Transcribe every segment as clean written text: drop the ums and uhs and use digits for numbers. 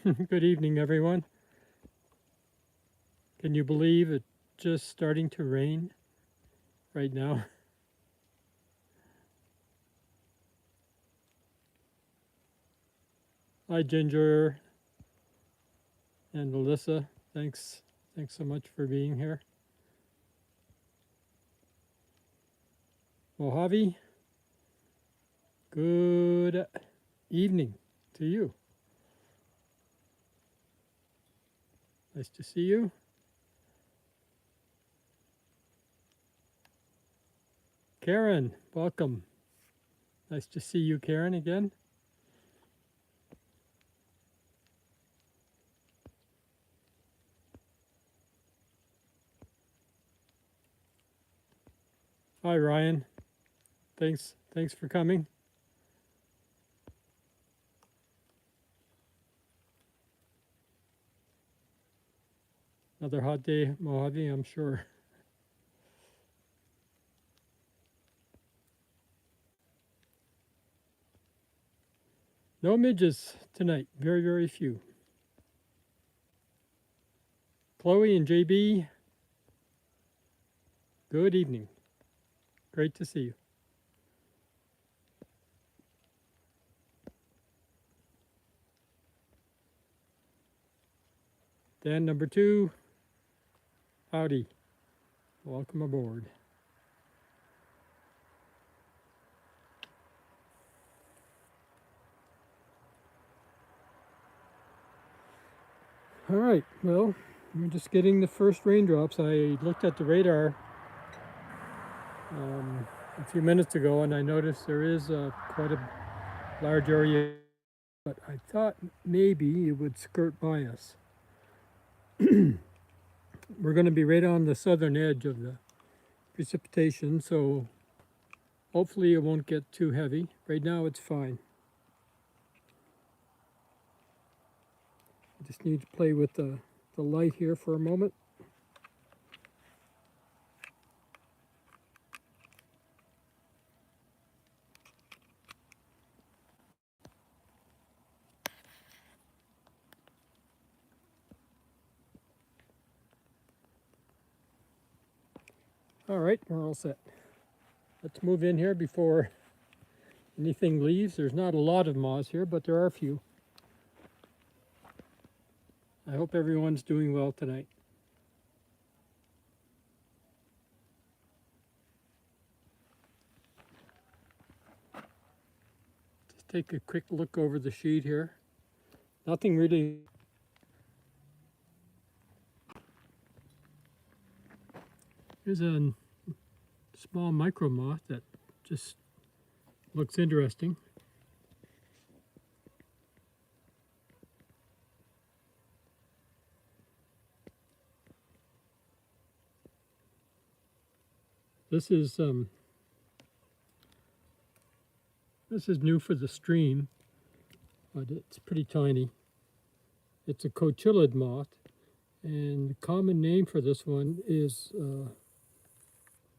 Good evening, everyone. Can you believe it's just starting to rain right now? Hi, Ginger and Alyssa. Thanks so much for being here. Mojave, good evening to you. Nice to see you. Karen, welcome. Nice to see you, Karen, again. Hi, Ryan. Thanks for coming. Another hot day, Mojave, I'm sure. No midges tonight, very few. Chloe and JB, good evening. Great to see you. Dan number 2, howdy. Welcome aboard. All right, well, we're just getting the first raindrops. I looked at the radar a few minutes ago and I noticed there is quite a large area, but I thought maybe it would skirt by us. We're going to be right on the southern edge of the precipitation, so hopefully it won't get too heavy. Right now it's fine. I just need to play with the light here for a moment. All right, we're all set. Let's move in here before anything leaves. There's not a lot of moths here, but there are a few. I hope everyone's doing well tonight. Just take a quick look over the sheet here. Nothing really. Here's a small micro moth that just looks interesting. This is new for the stream, but it's pretty tiny. It's a cochillid moth, and the common name for this one is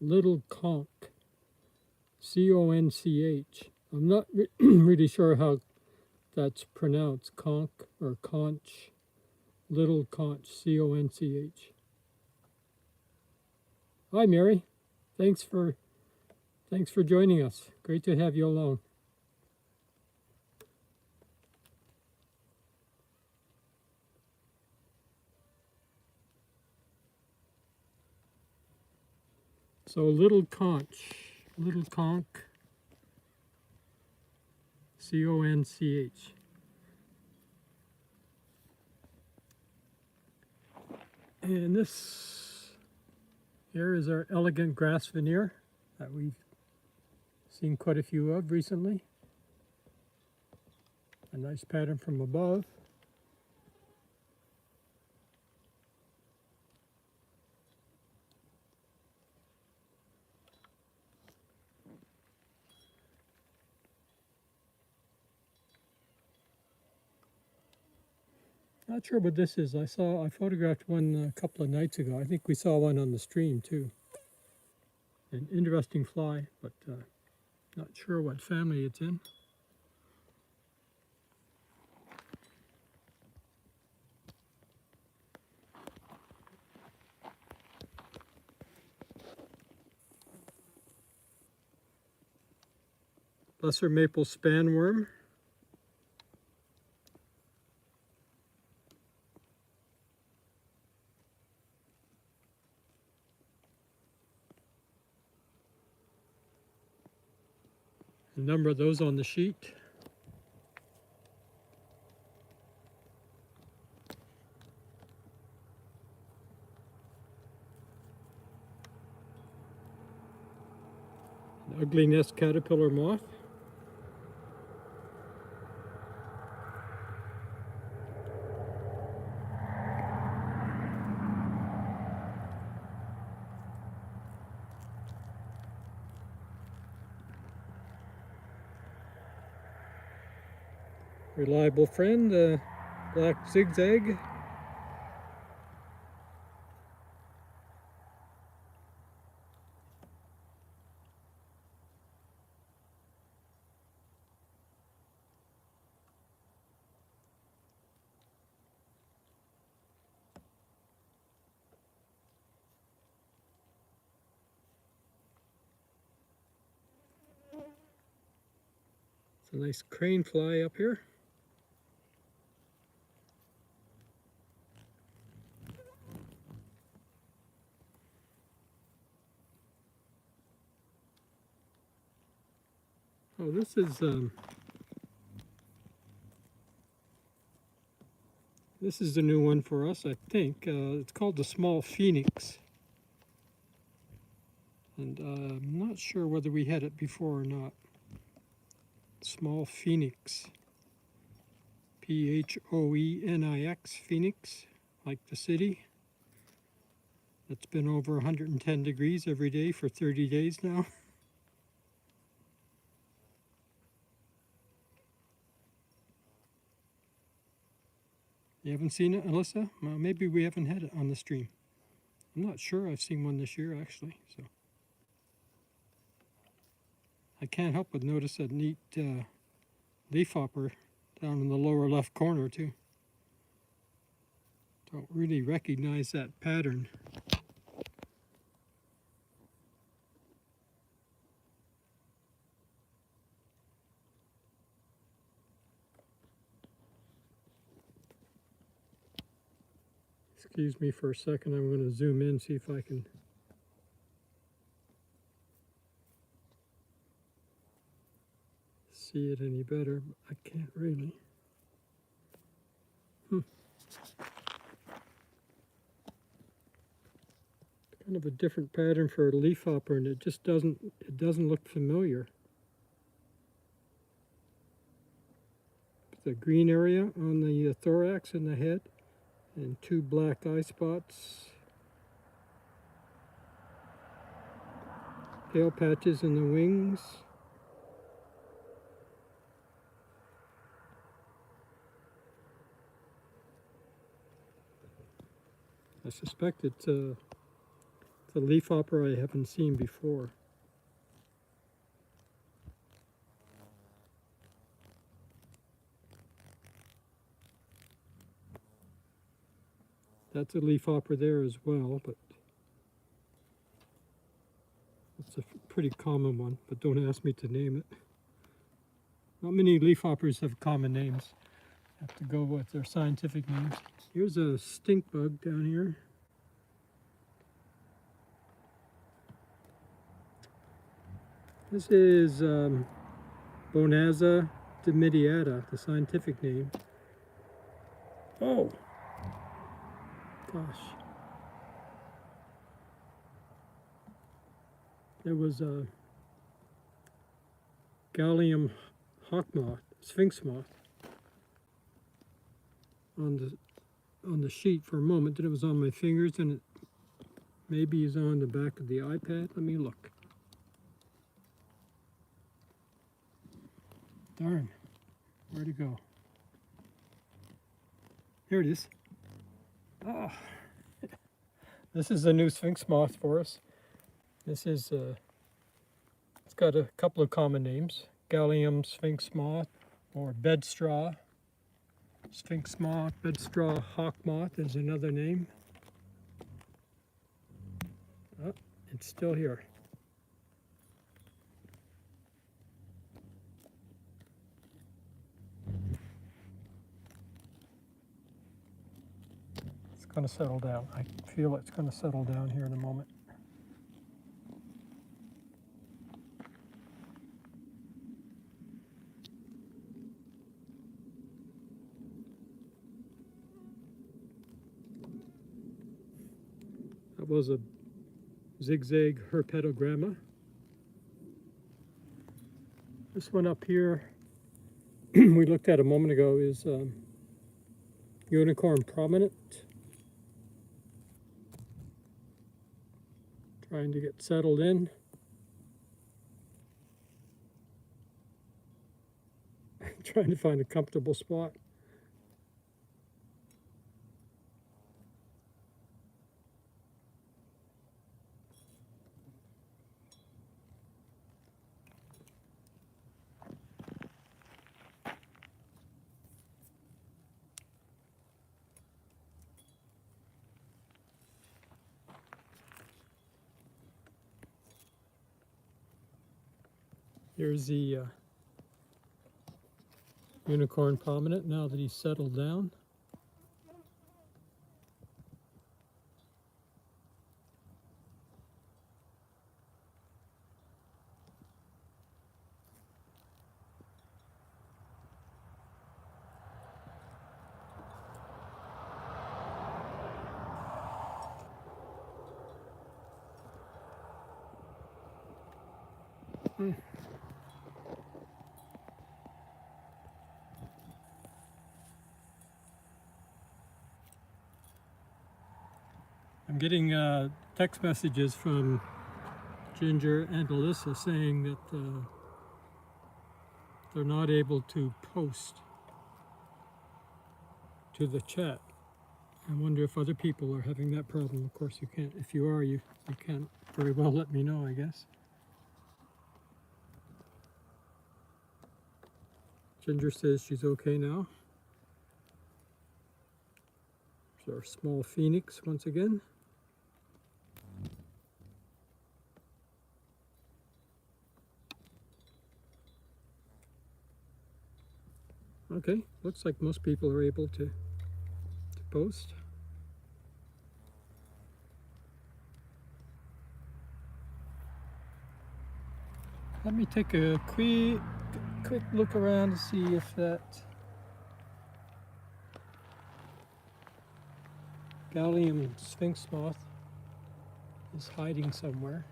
little conch, C-O-N-C-H. I'm not really sure how that's pronounced, conch or conch, little conch, C-O-N-C-H. Hi, Mary. Thanks for joining us. Great to have you along. So little conch, C-O-N-C-H. And this here is our elegant grass veneer that we've seen quite a few of recently. A nice pattern from above. Not sure what this is. I photographed one a couple of nights ago. I think we saw one on the stream too. An interesting fly, but not sure what family it's in. lesser maple spanworm. A number of those on the sheet. An ugly nest caterpillar moth. Reliable friend, the black zigzag. It's a nice crane fly up here. Oh, this is the new one for us, I think. It's called the small phoenix. And I'm not sure whether we had it before or not. Small phoenix. P-H-O-E-N-I-X, phoenix, like the city. It's been over 110 degrees every day for 30 days now. You haven't seen it, Alyssa? Well, maybe we haven't had it on the stream. I'm not sure I've seen one this year, actually. So I can't help but notice a neat leafhopper down in the lower left corner, too. Don't really recognize that pattern. Excuse me for a second, I'm going to zoom in, see if I can see it any better. I can't really. Kind of a different pattern for a leafhopper, and it just doesn't look familiar. The green area on the thorax and the head, and two black eye spots, pale patches in the wings. I suspect it's a leafhopper I haven't seen before. That's a leafhopper there as well, but it's a pretty common one, but don't ask me to name it. Not many leafhoppers have common names. Have to go with their scientific names. Here's a stink bug down here. This is Bonazza dimidiata, the scientific name. Oh! Gosh. There was a gallium hawk moth, sphinx moth, on the sheet for a moment. Then it was on my fingers, and it maybe is on the back of the iPad. Let me look. Darn, where'd it go? Here it is. Ah, this is a new sphinx moth for us. This is it's got a couple of common names: gallium sphinx moth, or bedstraw sphinx moth. Bedstraw hawk moth is another name. Oh, it's still here. going to settle down. I feel it's going to settle down here in a moment. That was a zigzag herpetogramma. This one up here we looked at a moment ago is unicorn prominent. Trying to get settled in. Trying to find a comfortable spot. Here's the unicorn prominent now that he's settled down. I'm getting text messages from Ginger and Alyssa saying that they're not able to post to the chat. I wonder if other people are having that problem. Of course you can't. If you are, you can't very well let me know, I guess. Ginger says she's okay now. There's our small phoenix once again. Okay, looks like most people are able to post. Let me take a quick look around to see if that gallium sphinx moth is hiding somewhere.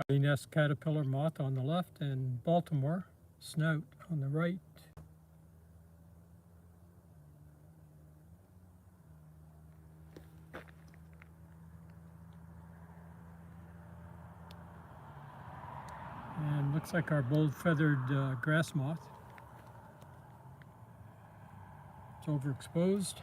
Nest caterpillar moth on the left and Baltimore snout on the right. And looks like our bold-feathered grass moth. It's overexposed.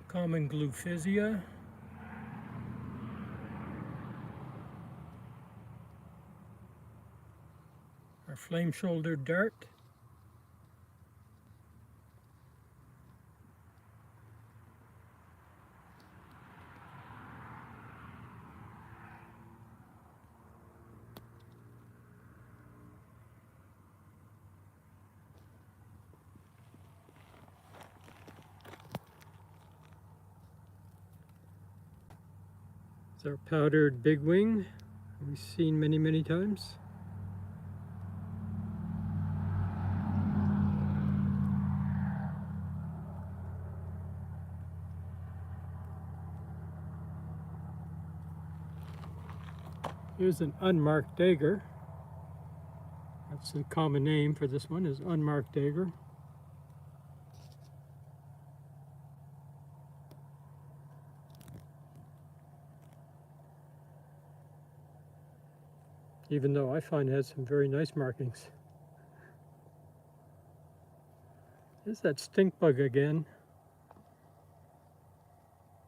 Common Gluphisia. Our flame-shouldered dart. It's our powdered bigwing, we've seen many times. Here's an unmarked dagger. That's the common name for this one, is unmarked dagger. Even though I find it has some very nice markings. There's that stink bug again.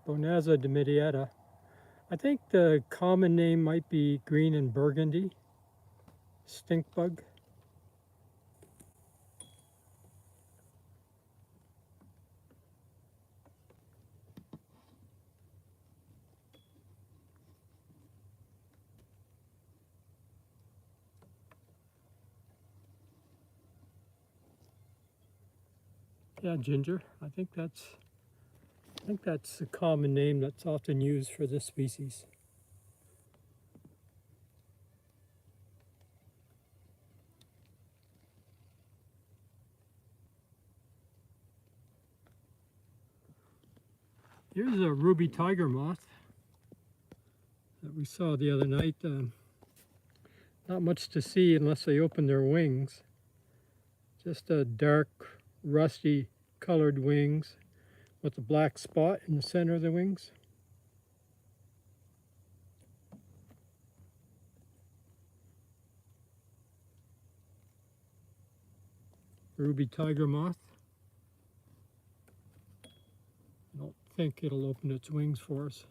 Bonazza dimidiata. I think the common name might be green and burgundy stink bug. Yeah, ginger. I think that's a common name that's often used for this species. Here's a ruby tiger moth that we saw the other night. Not much to see unless they open their wings. Just a dark, rusty colored wings with a black spot in the center of the wings. Ruby tiger moth. I don't think it'll open its wings for us.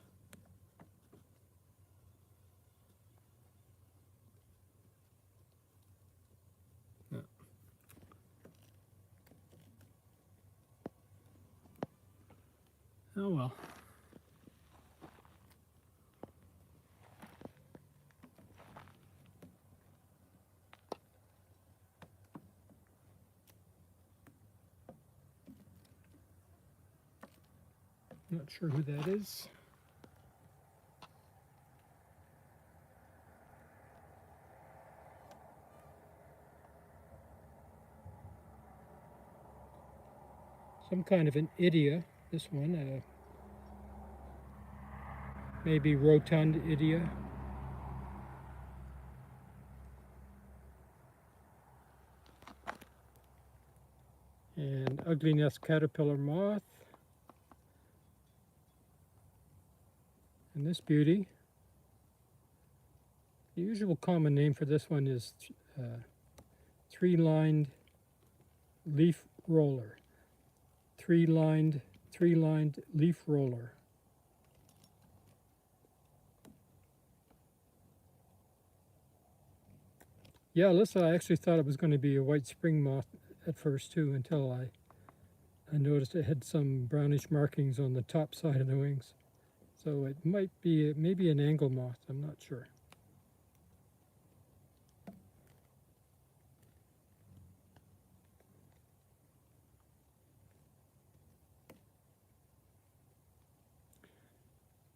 No. Oh well. Not sure who that is. Some kind of an idia, this one. Maybe rotund idia. And ugly nest caterpillar moth. And this beauty. The usual common name for this one is three-lined leaf roller. Three-lined leaf roller. Yeah, Alyssa, I actually thought it was going to be a white spring moth at first too, until I noticed it had some brownish markings on the top side of the wings. So it might be maybe an angle moth, I'm not sure.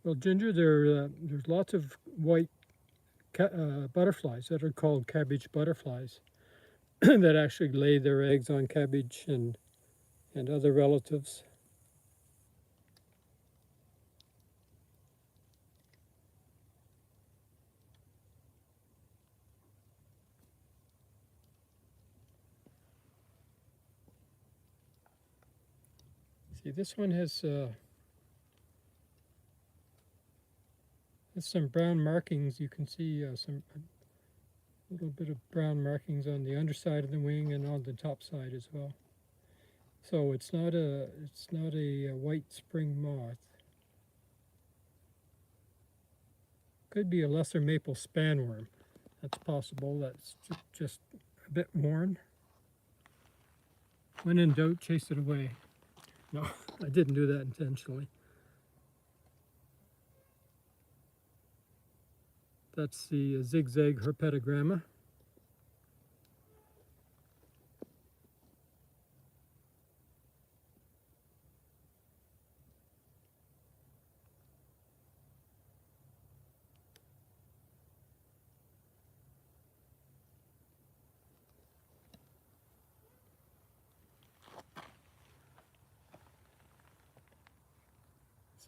Well, Ginger, there's lots of white butterflies that are called cabbage butterflies that actually lay their eggs on cabbage and other relatives. See, this one has some brown markings. You can see a little bit of brown markings on the underside of the wing and on the top side as well. So it's not a white spring moth. Could be a lesser maple spanworm. That's possible. That's just a bit worn. When in doubt, chase it away. No, I didn't do that intentionally. That's the zigzag herpetogramma.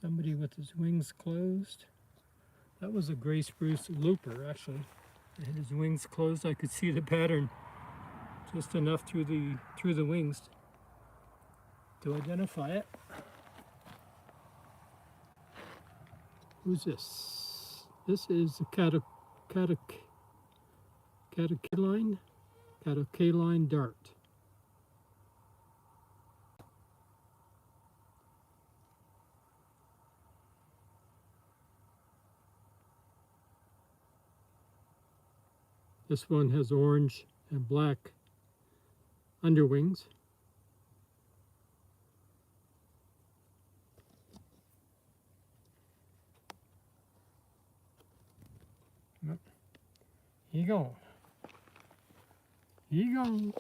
Somebody with his wings closed. That was a gray spruce looper, actually. It had his wings closed. I could see the pattern just enough through the wings to identify it. Who's this? This is a caddisfly dart. This one has orange and black underwings. Here you go. Here you go.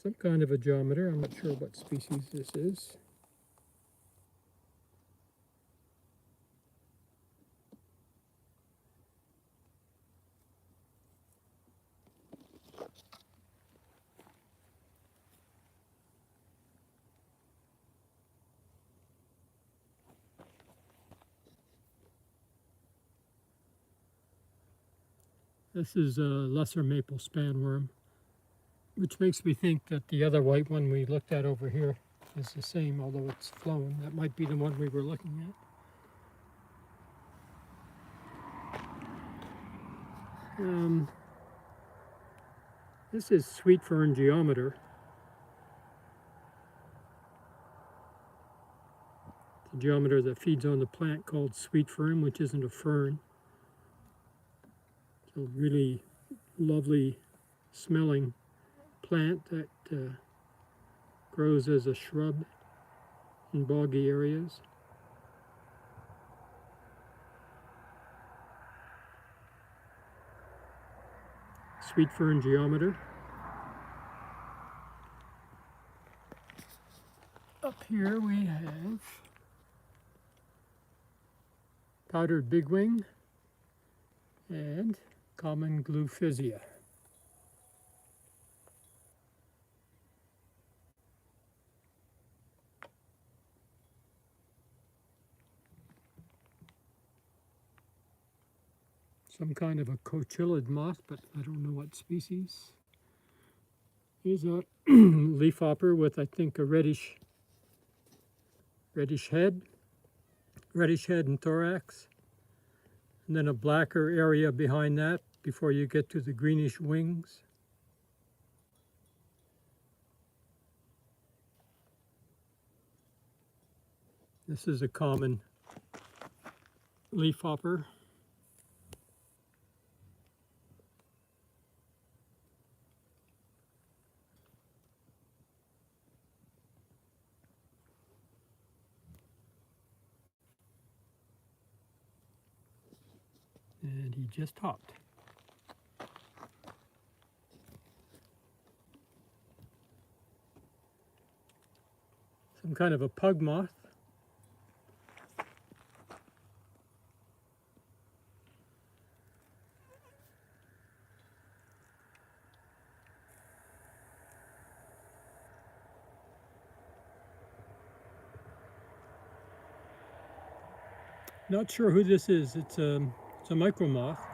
Some kind of a geometer. I'm not sure what species this is. This is a lesser maple spanworm, which makes me think that the other white one we looked at over here is the same, although it's flown. That might be the one we were looking at. This is sweet fern geometer. It's a geometer that feeds on the plant called sweet fern, which isn't a fern. It's a really lovely smelling plant that grows as a shrub in boggy areas. Sweet fern geometer. Up here we have powdered bigwing and common gluphisia. Some kind of a cochillid moth, but I don't know what species. Here's a leafhopper with, I think, a reddish head and thorax, and then a blacker area behind that before you get to the greenish wings. This is a common leafhopper. And he just hopped. Some kind of a pug moth. Not sure who this is. It's a micro moth.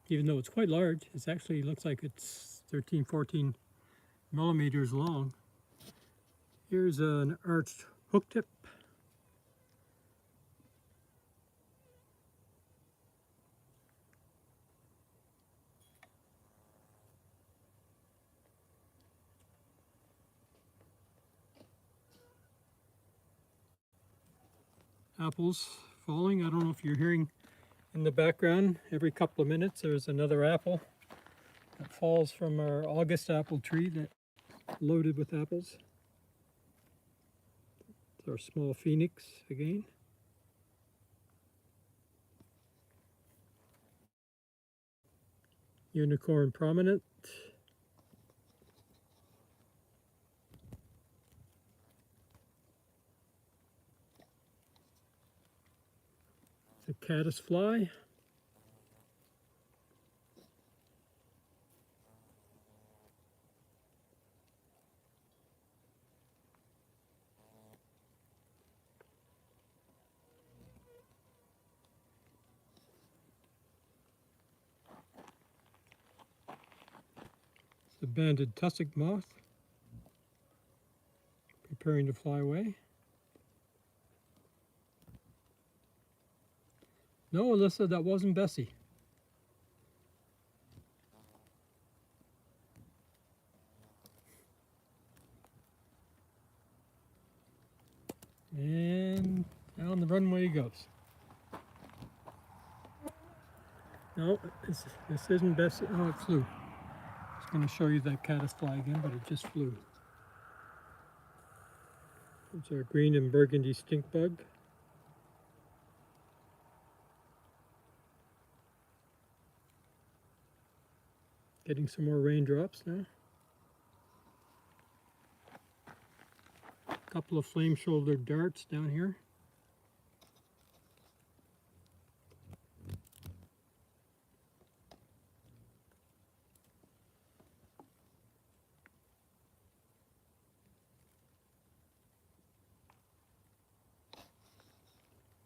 Even though it's quite large, it actually looks like it's 13, 14 millimeters long. Here's an arched hook tip. Apples falling. I don't know if you're hearing in the background. Every couple of minutes there's another apple that falls from our August apple tree that's loaded with apples. It's our small phoenix again. Unicorn prominent. The caddisfly. The banded tussock moth, preparing to fly away. No, Alyssa, that wasn't Bessie. And down the runway he goes. No, this isn't Bessie. Oh, it flew. I was going to show you that caddisfly again, but it just flew. It's our green and burgundy stink bug. Getting some more raindrops now. A couple of flame-shouldered darts down here.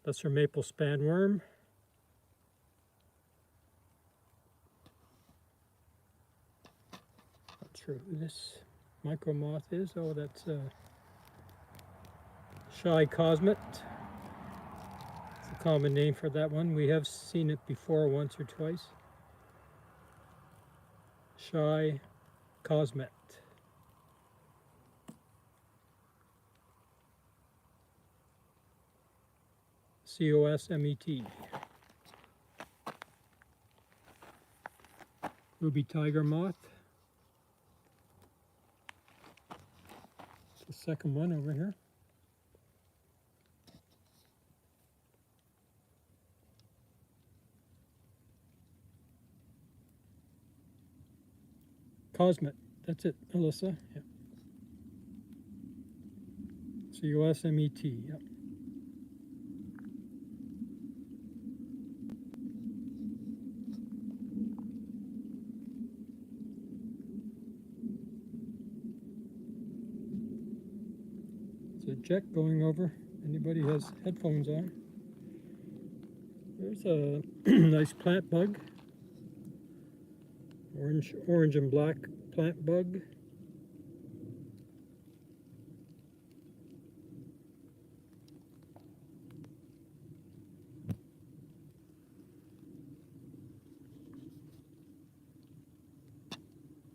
That's our maple spanworm. Not sure who this micro moth is. Oh, that's shy cosmet. It's a common name for that one. We have seen it before once or twice. Shy cosmet. C-O-S-M-E-T. Ruby tiger moth. The second one over here. Cosmet. That's it, Alyssa. Yep. C-O-S-M-E-T. Yep. It's a jet going over. Anybody has headphones on. There's a nice plant bug. Orange and black plant bug.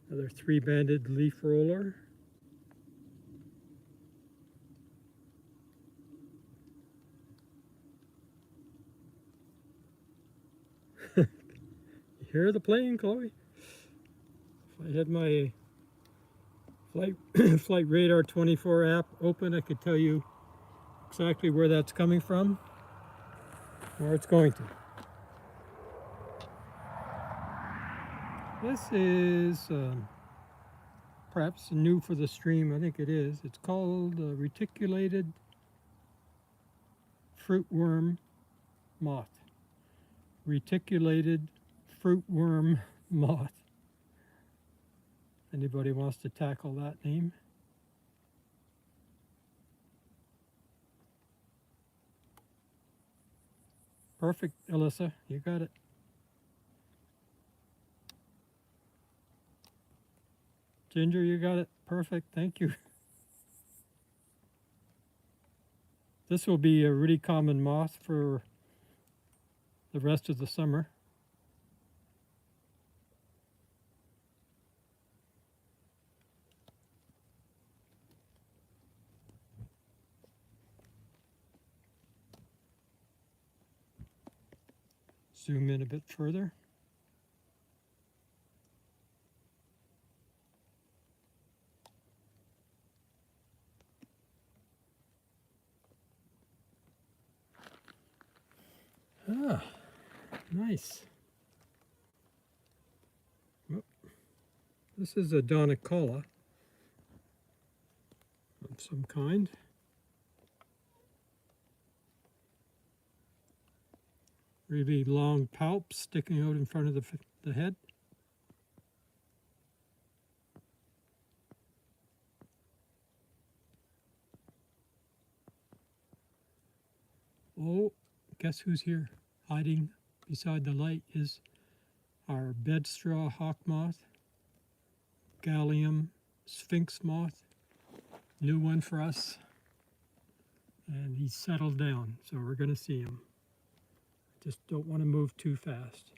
Another three-banded leaf roller. You hear the plane, Chloe? If I had my Flight Radar 24 app open, I could tell you exactly where that's coming from, where it's going to. This is perhaps new for the stream. I think it is. It's called reticulated fruitworm moth. Reticulated fruitworm moth. Anybody wants to tackle that name? Perfect, Alyssa. You got it. Ginger, you got it. Perfect. Thank you. This will be a really common moth for the rest of the summer. Zoom in a bit further. Ah, nice. Oh, this is a Donicola of some kind. Really long palps sticking out in front of the head. Oh, guess who's here? Hiding beside the light is our bedstraw hawk moth, gallium sphinx moth, new one for us. And he's settled down, so we're going to see him. just don't want to move too fast.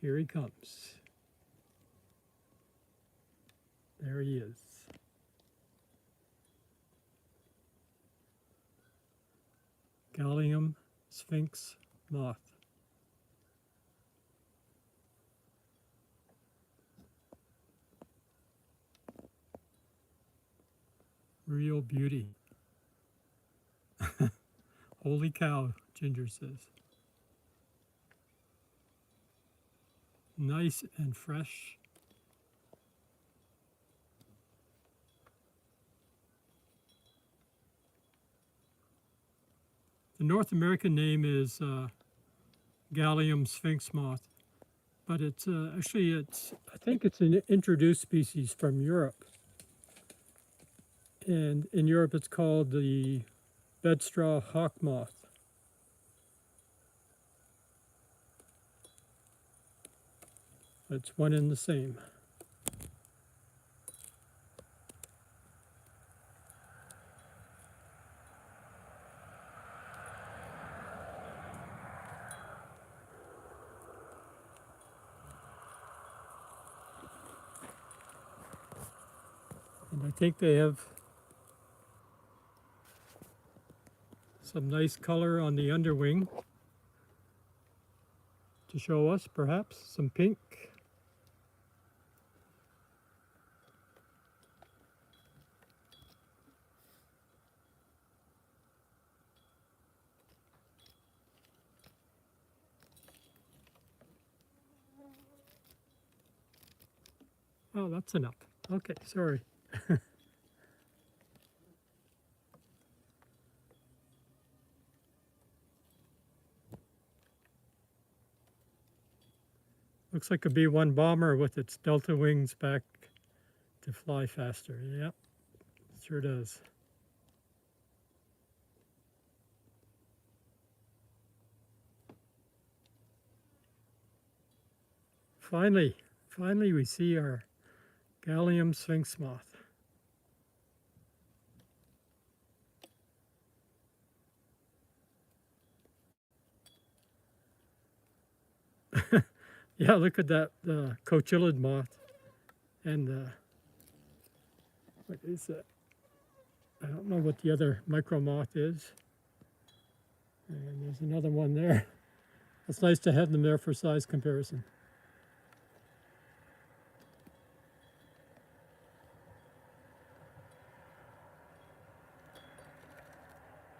Here he comes. There he is. Gallium sphinx moth. Real beauty. Holy cow, Ginger says. Nice and fresh. The North American name is Gallium sphinx moth, but it's I think it's an introduced species from Europe. And in Europe it's called the bedstraw hawk moth. It's one and the same. And I think they have some nice color on the underwing to show us, perhaps, some pink. Oh, that's enough. Okay, sorry. Looks like a B-1 bomber with its delta wings back to fly faster. Yep, sure does. Finally we see our Gallium sphinx moth. Yeah, look at that cochillid moth. And what is that? I don't know what the other micro moth is. And there's another one there. It's nice to have them there for size comparison.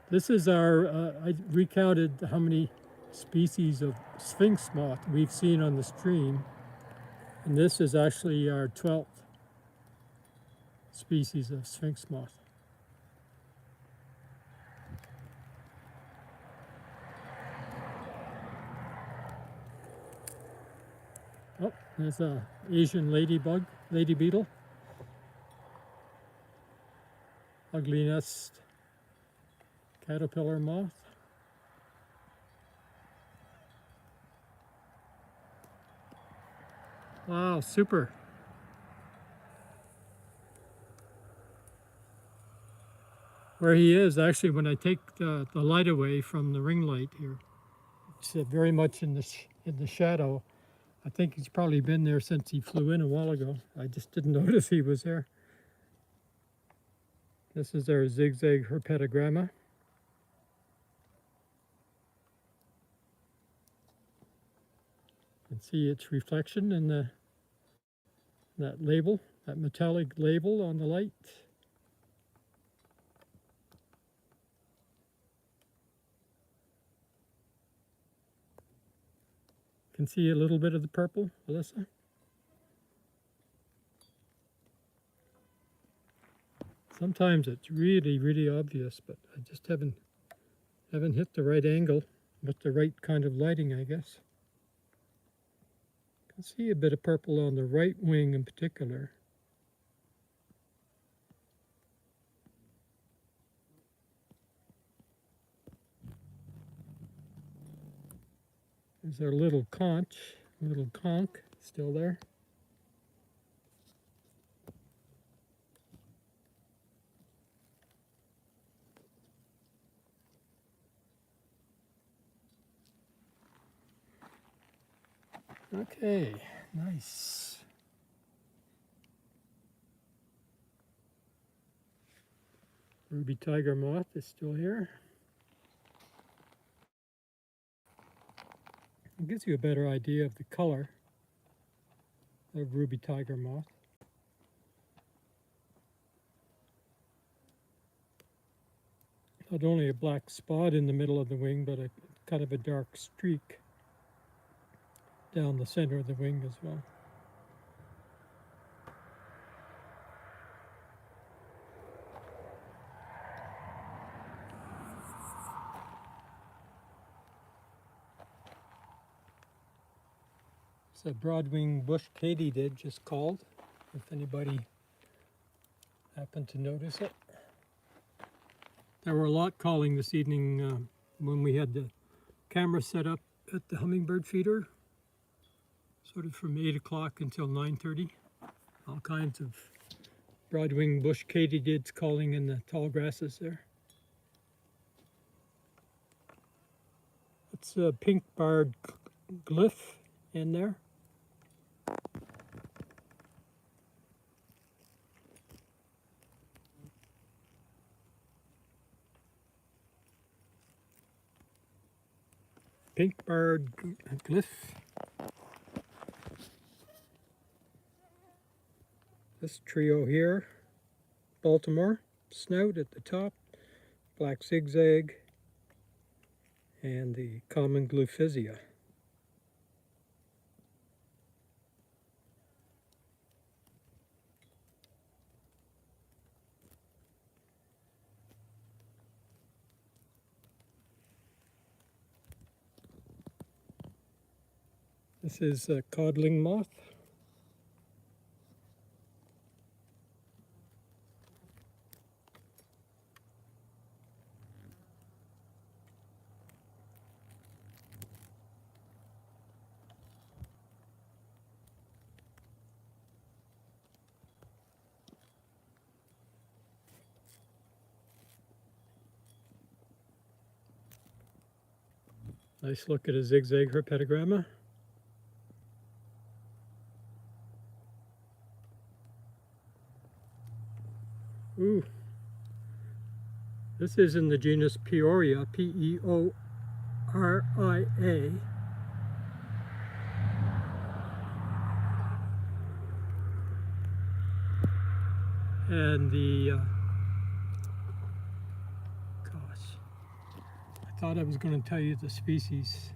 This is our, I recounted how many species of sphinx moth we've seen on the stream. And this is actually our 12th species of sphinx moth. Oh, there's a Asian ladybug, lady beetle. Ugly nest caterpillar moth. Wow, super. Where he is, actually, when I take the light away from the ring light here, it's very much in the shadow. I think he's probably been there since he flew in a while ago. I just didn't notice he was there. This is our zigzag herpetogramma. You can see its reflection in that label, that metallic label on the light. Can see a little bit of the purple, Alyssa? Sometimes it's really, really obvious, but I just haven't hit the right angle with the right kind of lighting, I guess. I can see a bit of purple on the right wing in particular. There's our little conch, little conch, still there. Okay, nice. Ruby tiger moth is still here. It gives you a better idea of the color of ruby tiger moth. Not only a black spot in the middle of the wing, but a kind of a dark streak down the center of the wing as well. It's a broadwing bush katydid just called, if anybody happened to notice it. There were a lot calling this evening when we had the camera set up at the hummingbird feeder, sort of from 8 o'clock until 9:30. All kinds of broadwing bush katydids calling in the tall grasses there. It's a pink-barred glyph in there. Pink-barred glyph. This trio here, Baltimore, snout at the top, black zigzag, and the common glyphisia. This is a codling moth. Nice look at a zigzag herpetogramma. Ooh. This is in the genus Peoria, P-E-O-R-I-A. And the, gosh, I thought I was going to tell you the species.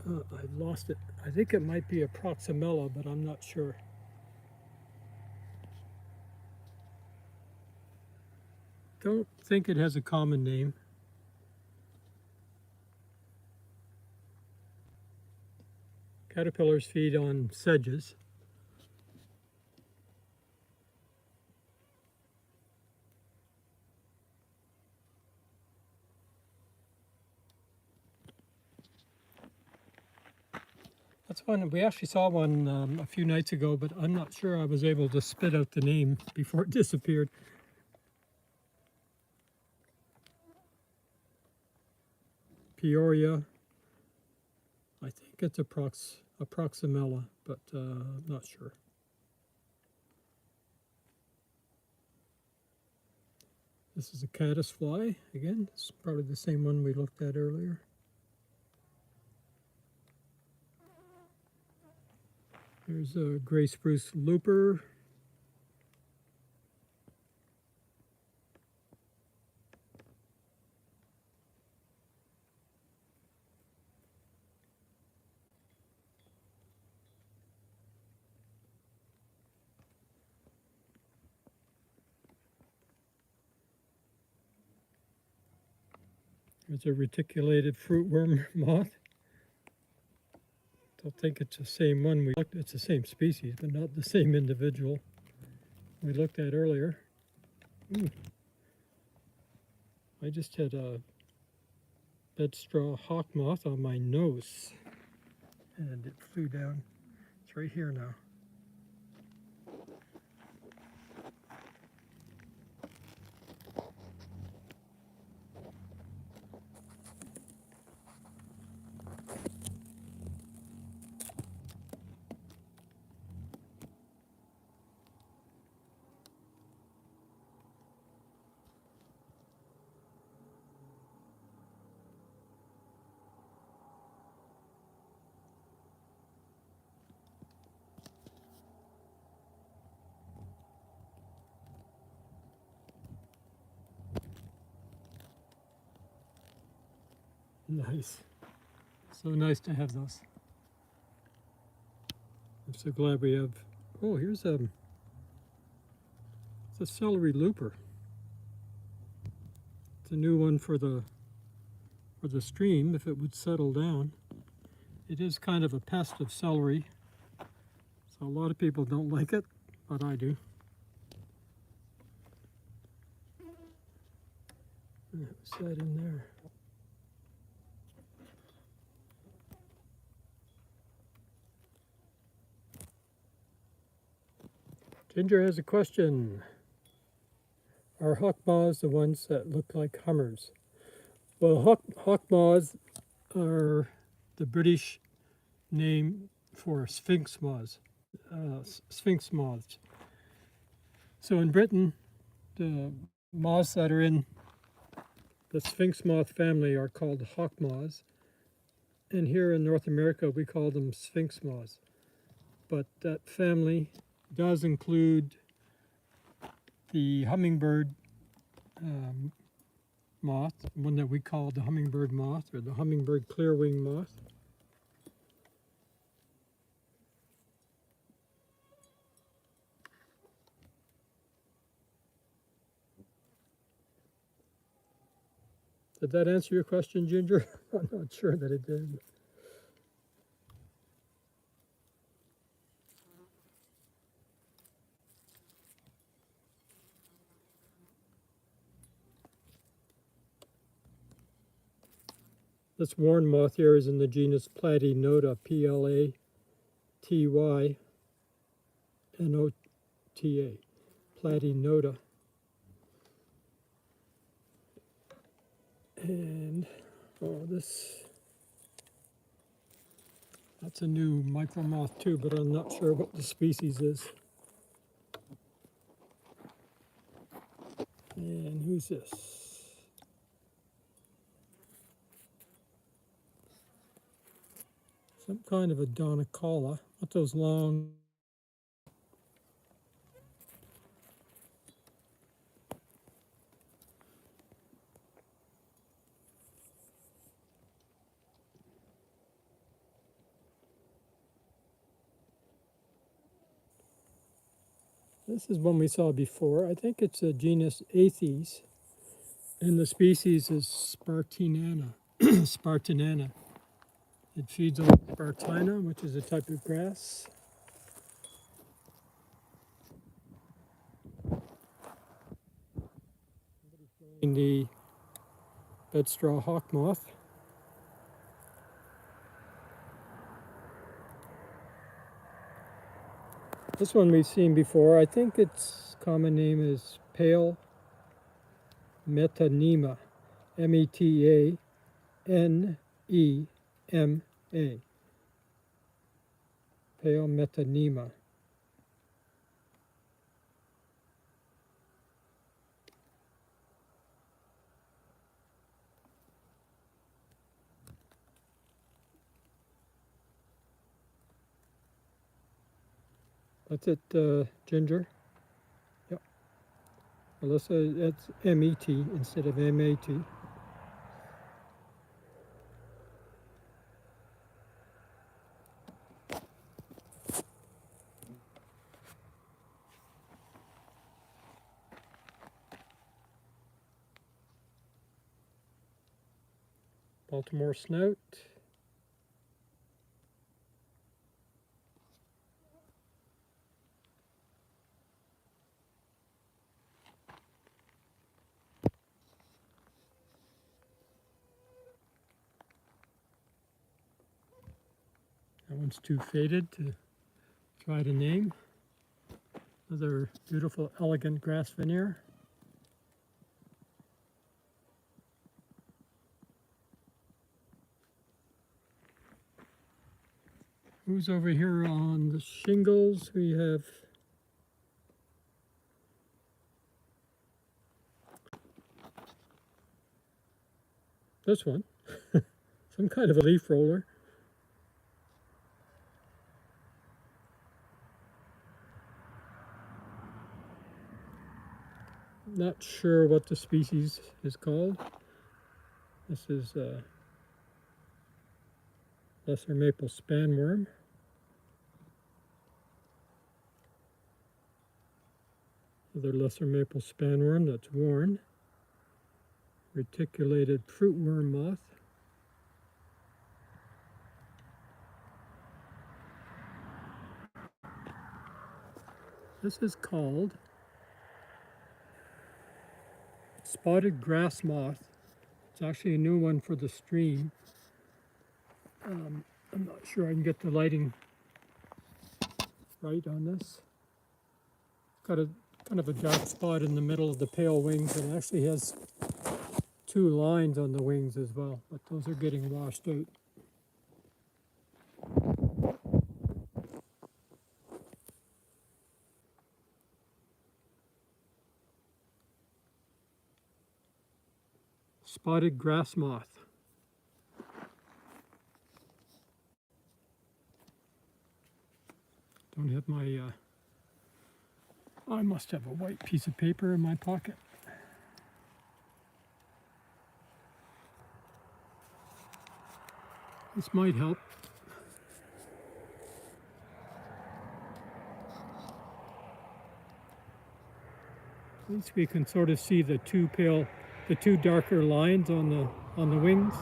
I've lost it. I think it might be a Proximella, but I'm not sure. Don't think it has a common name. Caterpillars feed on sedges. That's one, we actually saw one a few nights ago, but I'm not sure I was able to spit out the name before it disappeared. Peoria. I think it's a Proximella, but I'm not sure. This is a caddisfly. Again, it's probably the same one we looked at earlier. There's a gray spruce looper. There's a reticulated fruitworm moth. Don't think it's the same one we looked at. It's the same species, but not the same individual we looked at earlier. Ooh. I just had a bedstraw hawk moth on my nose, and it flew down. It's right here now. Nice. So nice to have those. I'm so glad we have. Oh, here's it's a celery looper. It's a new one for the stream if it would settle down. It is kind of a pest of celery, so a lot of people don't like it, but I do. What's that in there? Ginger has a question. Are hawk moths the ones that look like hummers? Well, hawk moths are the British name for sphinx moths. Sphinx moths. So in Britain, the moths that are in the sphinx moth family are called hawk moths. And here in North America, we call them sphinx moths. But that family does include the hummingbird moth, one that we call the hummingbird moth or the hummingbird clearwing moth. Did that answer your question, Ginger? I'm not sure that it did. This warn moth here is in the genus Platynota, P-L-A-T-Y-N-O-T-A, Platynota. And, oh, that's a new micro moth too, but I'm not sure what the species is. And who's this? Some kind of a Donicala. What those long. This is one we saw before. I think it's a genus Aethes, and the species is Spartinana. Spartinana. It feeds on Spartina, which is a type of grass. In the bedstraw hawk moth. This one we've seen before. I think its common name is pale metanema, M-E-T-A-N-E-M-A, pale metanema. That's it, Ginger? Yep. Alyssa, that's M-E-T instead of M-A-T. Baltimore snout. That one's too faded to try to name. Another beautiful, elegant grass veneer. Who's over here on the shingles? We have this one, some kind of a leaf roller. Not sure what the species is called. This is lesser maple spanworm. Another lesser maple spanworm that's worn. Reticulated fruitworm moth. This is called spotted grass moth. It's actually a new one for the stream. I'm not sure I can get the lighting right on this. It's got a kind of a dark spot in the middle of the pale wings, and it actually has two lines on the wings as well, but those are getting washed out. Spotted grass moth. Don't have my, I must have a white piece of paper in my pocket. This might help. At least we can sort of see the two darker lines on the wings.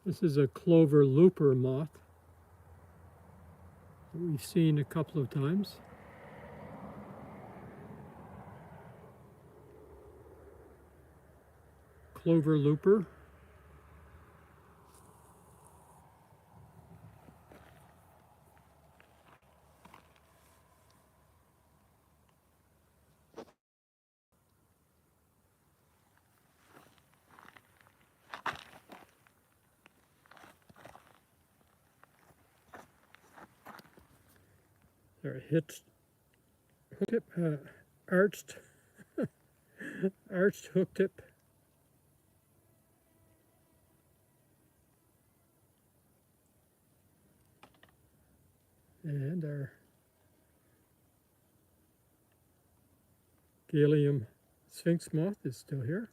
This is a clover looper moth that we've seen a couple of times. Clover looper. They're arched hook tip. And our Galium sphinx moth is still here.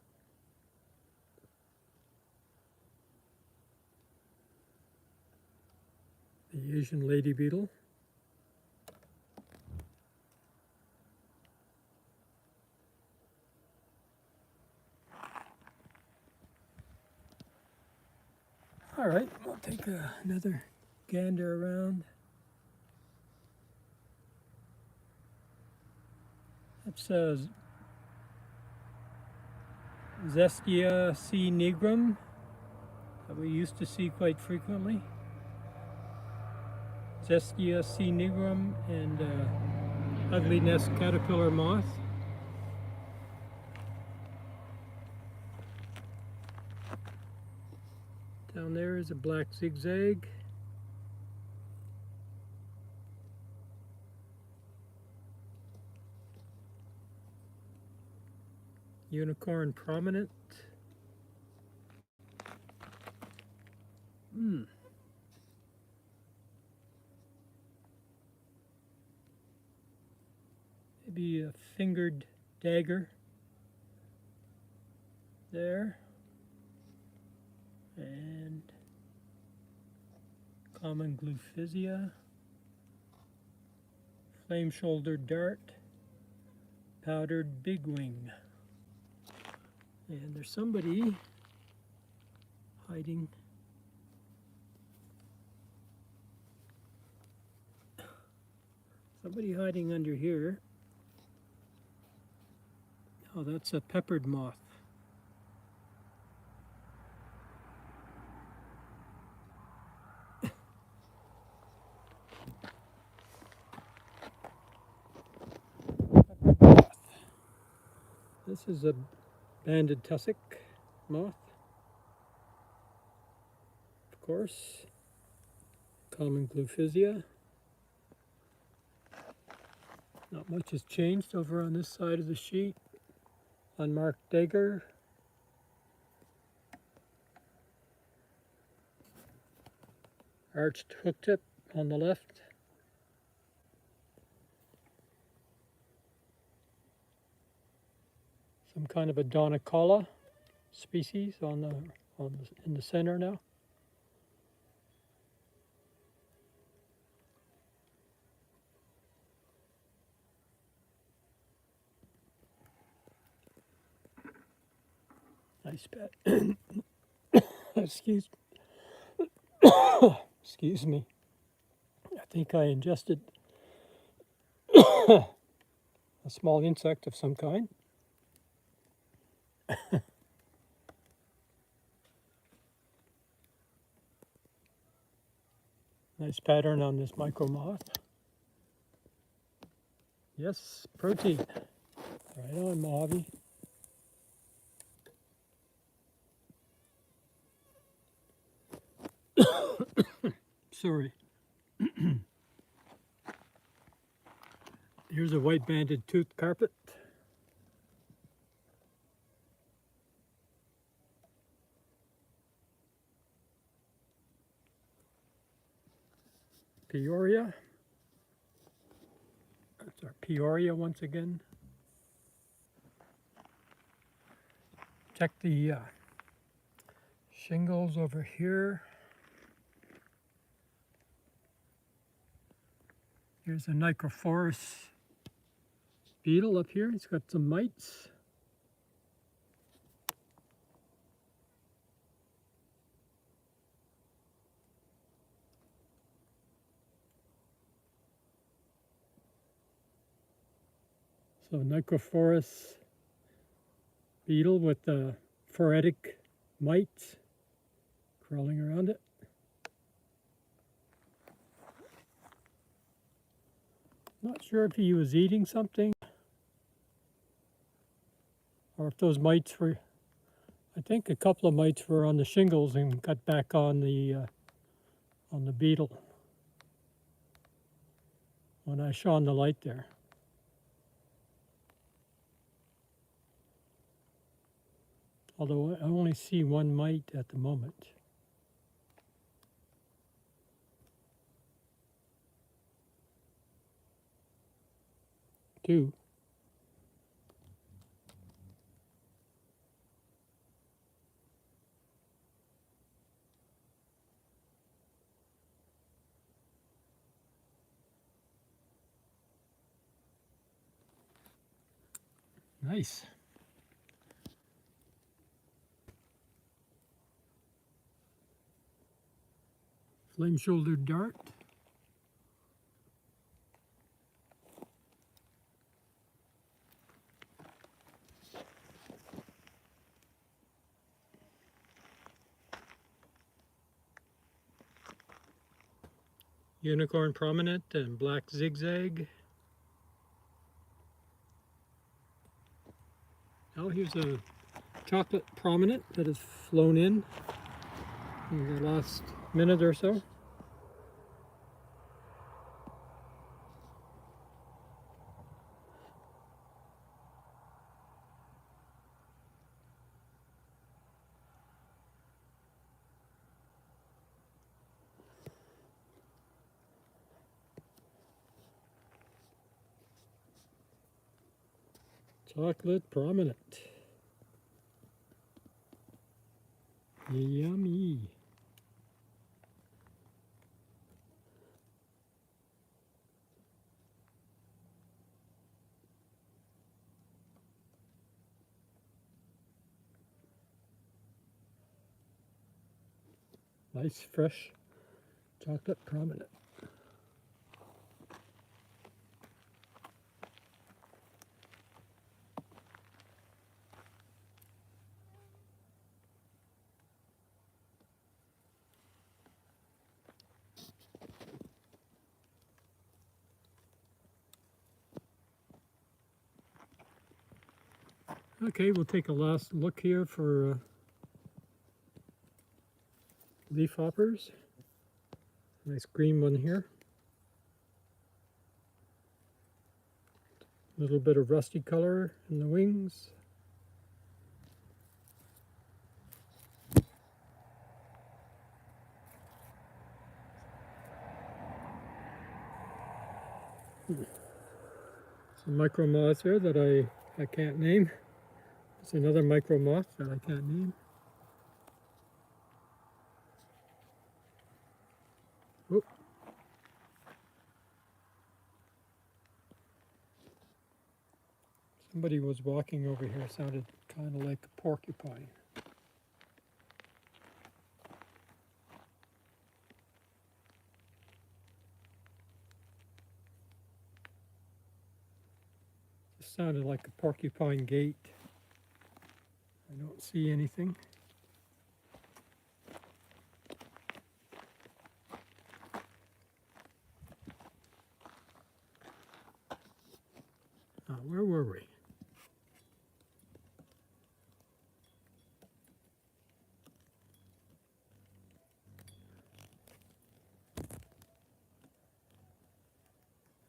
The Asian lady beetle. All right, I'll take another gander around. That's Zestia C. nigrum that we used to see quite frequently. Zestia C. nigrum and ugly nest caterpillar moth. Down there is a black zigzag. Unicorn prominent. Maybe a fingered dagger there. And common gluphisia, flame-shouldered dart, powdered bigwing. And there's somebody hiding. Somebody hiding under here. Oh, that's a peppered moth. This is a banded tussock moth, of course, common gluphisia. Not much has changed over on this side of the sheet. unmarked dagger, arched hook tip on the left, some kind of a Donicola species in the center now. Nice pet. Excuse me. I think I ingested a small insect of some kind. Nice pattern on this micro moth. Yes, protein. Right on, Mojave. Sorry. Here's a white banded tooth carpet. Peoria. That's our Peoria once again. Check the shingles over here. Here's a Nicophorus beetle up here. It's got some mites. So Nicophorus beetle with the phoretic mites crawling around it. Not sure if he was eating something or if those mites were, I think a couple of mites were on the shingles and got back on the beetle when I shone the light there. Although I only see one mite at the moment. Two. Nice. Flame-shouldered dart. Unicorn prominent and black zigzag. Now here's a chocolate prominent that has flown in the last minute or so. Chocolate prominent. Yummy. Nice fresh chocolate prominent. Okay, we'll take a last look here for leaf hoppers. Nice green one here. A little bit of rusty color in the wings. Some micro moths here that I can't name. There's another micro moth that I can't name. Oop. Somebody was walking over here. Sounded kind of like a porcupine. Just sounded like a porcupine gate. I don't see anything. Where were we?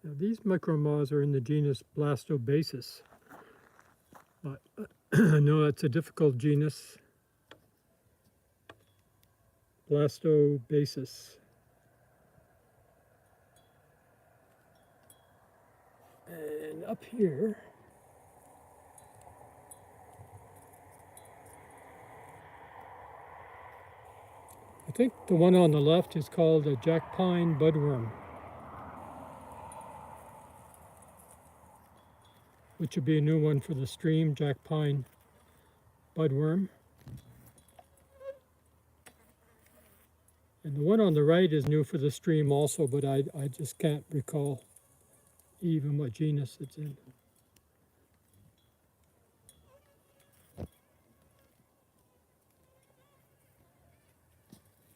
Now these micro moths are in the genus Blastobasis, but I know that's a difficult genus. Blastobasis. And up here, I think the one on the left is called a jack pine budworm, which would be a new one for the stream, jack pine budworm. And the one on the right is new for the stream also, but I just can't recall even what genus it's in.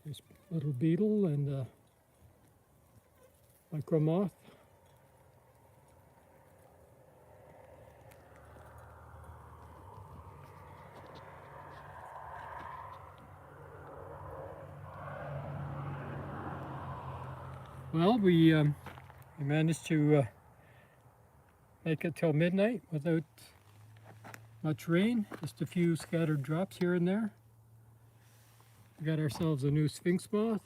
This little beetle and micro moth. Well, we managed to make it till midnight without much rain, just a few scattered drops here and there. We got ourselves a new sphinx moth.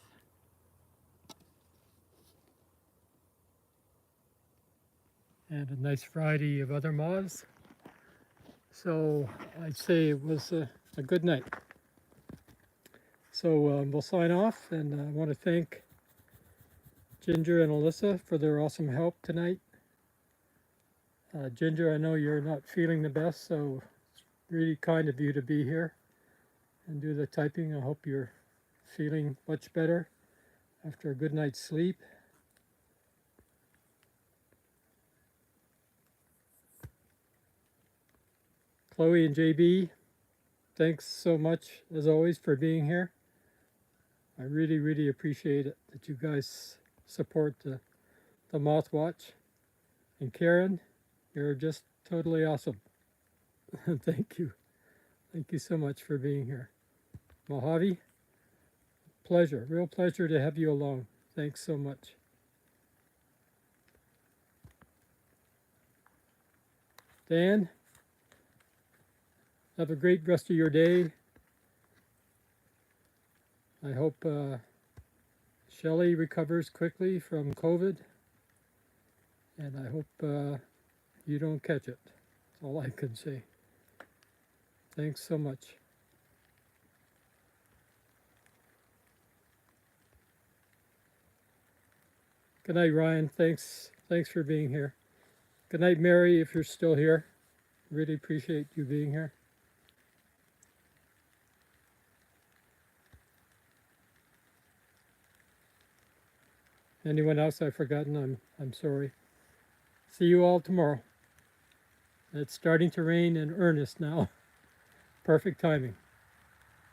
And a nice variety of other moths. So I'd say it was a good night. So we'll sign off, and I want to thank Ginger and Alyssa for their awesome help tonight. Ginger, I know you're not feeling the best, so it's really kind of you to be here and do the typing. I hope you're feeling much better after a good night's sleep. Chloe and JB, thanks so much as always for being here. I really, really appreciate it that you guys support the Moth Watch. And Karen, you're just totally awesome. Thank you. Thank you so much for being here. Mojave, pleasure, real pleasure to have you along. Thanks so much. Dan, have a great rest of your day. I hope Shelley recovers quickly from COVID, and I hope you don't catch it. That's all I can say. Thanks so much. Good night, Ryan. Thanks for being here. Good night, Mary, if you're still here. Really appreciate you being here. Anyone else I've forgotten, I'm sorry. See you all tomorrow. It's starting to rain in earnest now. Perfect timing.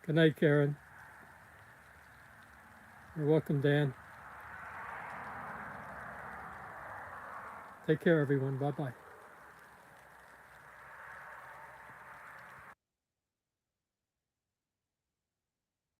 Good night, Karen. You're welcome, Dan. Take care, everyone. Bye-bye.